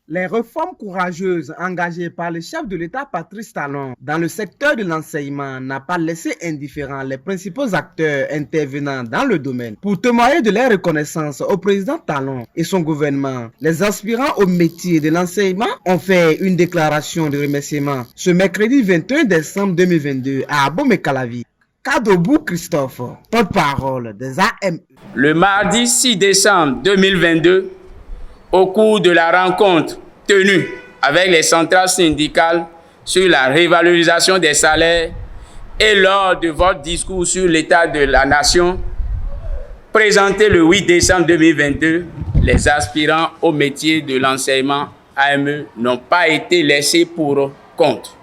Les réformes courageuses engagées par le chef de l'État Patrice Talon dans le secteur de l'enseignement n'ont pas laissé indifférents les principaux acteurs intervenant dans le domaine. Pour témoigner de leur reconnaissance au président Talon et son gouvernement, les aspirants au métier de l'enseignement ont fait une déclaration de remerciement ce mercredi 21 décembre 2022 à Abomey-Calavi. Kadobou Christophe, porte-parole des AME. Le mardi 6 décembre 2022, au cours de la rencontre tenue avec les centrales syndicales sur la révalorisation des salaires et lors de votre discours sur l'état de la nation, présenté le 8 décembre 2022, les aspirants au métier de l'enseignement AME n'ont pas été laissés pour compte.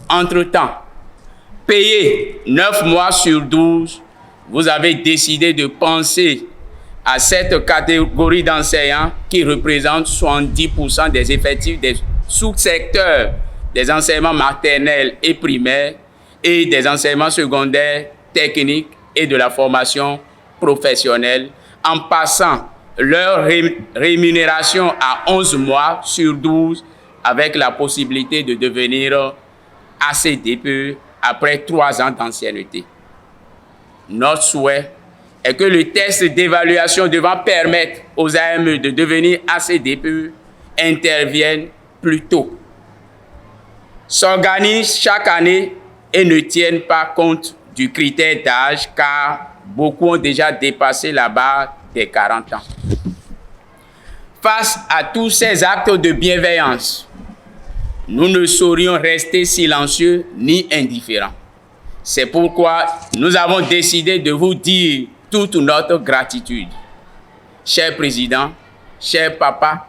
Entre-temps, payé 9 mois sur 12, vous avez décidé de penser à cette catégorie d'enseignants qui représente 70% des effectifs des sous-secteurs des enseignements maternels et primaires et des enseignements secondaires, techniques et de la formation professionnelle, en passant leur rémunération à 11 mois sur 12 avec la possibilité de devenir ACDPE après 3 ans d'ancienneté. Notre souhait est que le test d'évaluation devant permettre aux AME de devenir ACDPE intervienne plus tôt, s'organisent chaque année et ne tiennent pas compte du critère d'âge car beaucoup ont déjà dépassé la barre des 40 ans. Face à tous ces actes de bienveillance, nous ne saurions rester silencieux ni indifférents. C'est pourquoi nous avons décidé de vous dire toute notre gratitude. Cher Président, cher Papa,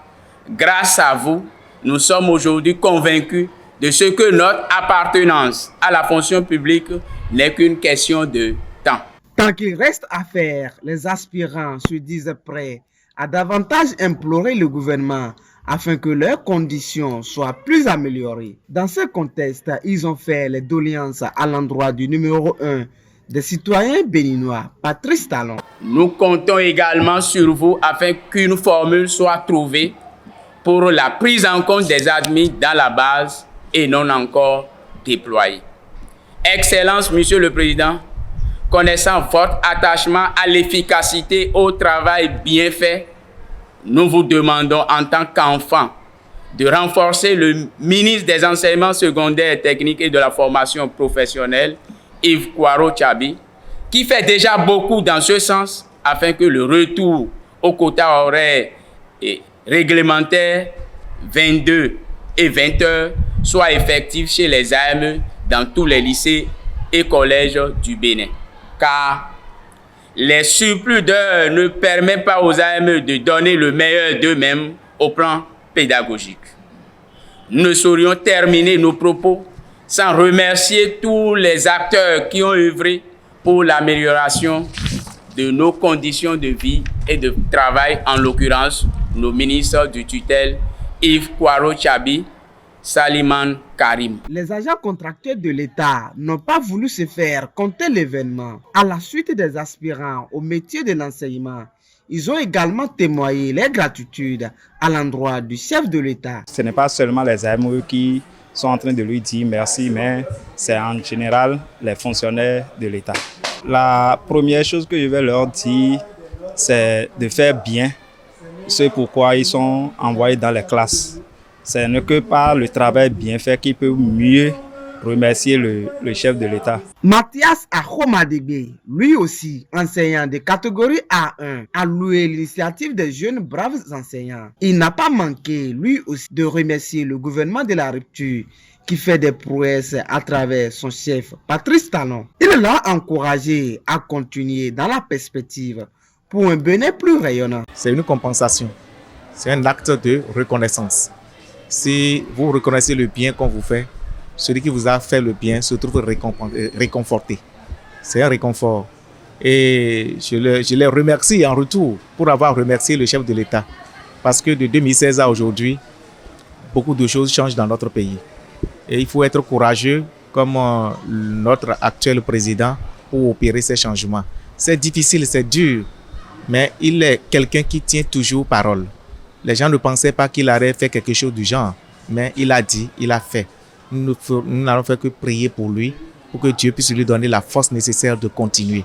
grâce à vous, nous sommes aujourd'hui convaincus de ce que notre appartenance à la fonction publique n'est qu'une question de temps. Tant qu'il reste à faire, les aspirants se disent prêts à davantage implorer le gouvernement afin que leurs conditions soient plus améliorées. Dans ce contexte, ils ont fait les doléances à l'endroit du numéro 1 des citoyens béninois, Patrice Talon. Nous comptons également sur vous afin qu'une formule soit trouvée pour la prise en compte des admis dans la base et non encore déployés. Excellence, Monsieur le Président, connaissant votre attachement à l'efficacité au travail bien fait, nous vous demandons en tant qu'enfant de renforcer le ministre des Enseignements secondaires, techniques et de la formation professionnelle, Yves Kouaro-Tchabi, qui fait déjà beaucoup dans ce sens afin que le retour au quota horaire et réglementaire 22 et 20 heures soit effectif chez les AME dans tous les lycées et collèges du Bénin. Car les surplus d'heures ne permettent pas aux AME de donner le meilleur d'eux-mêmes au plan pédagogique. Nous ne saurions terminer nos propos sans remercier tous les acteurs qui ont œuvré pour l'amélioration de nos conditions de vie et de travail, en l'occurrence nos ministres du tutelle Yves Kouaro-Tchabi, Saliman Karim. Les agents contractuels de l'État n'ont pas voulu se faire compter l'événement. À la suite des aspirants au métier de l'enseignement, ils ont également témoigné leur gratitude à l'endroit du chef de l'État. Ce n'est pas seulement les AME qui sont en train de lui dire merci, mais c'est en général les fonctionnaires de l'État. La première chose que je vais leur dire, c'est de faire bien ce pourquoi ils sont envoyés dans les classes. Ce n'est que par le travail bien fait qu'ils peuvent mieux remercier le chef de l'État. Mathias Ahomadebe, lui aussi enseignant de catégorie A1, a loué l'initiative des jeunes braves enseignants. Il n'a pas manqué, lui aussi, de remercier le gouvernement de la rupture qui fait des prouesses à travers son chef, Patrice Talon. Il l'a encouragé à continuer dans la perspective pour un Bénin plus rayonnant. C'est une compensation, c'est un acte de reconnaissance. Si vous reconnaissez le bien qu'on vous fait, celui qui vous a fait le bien se trouve réconforté. C'est un réconfort. Et je les remercie en retour pour avoir remercié le chef de l'État. Parce que de 2016 à aujourd'hui, beaucoup de choses changent dans notre pays. Et il faut être courageux comme notre actuel président pour opérer ces changements. C'est difficile, c'est dur, mais il est quelqu'un qui tient toujours parole. Les gens ne pensaient pas qu'il allait faire quelque chose du genre, mais il a dit, il a fait. Nous n'allons faire que prier pour lui, pour que Dieu puisse lui donner la force nécessaire de continuer.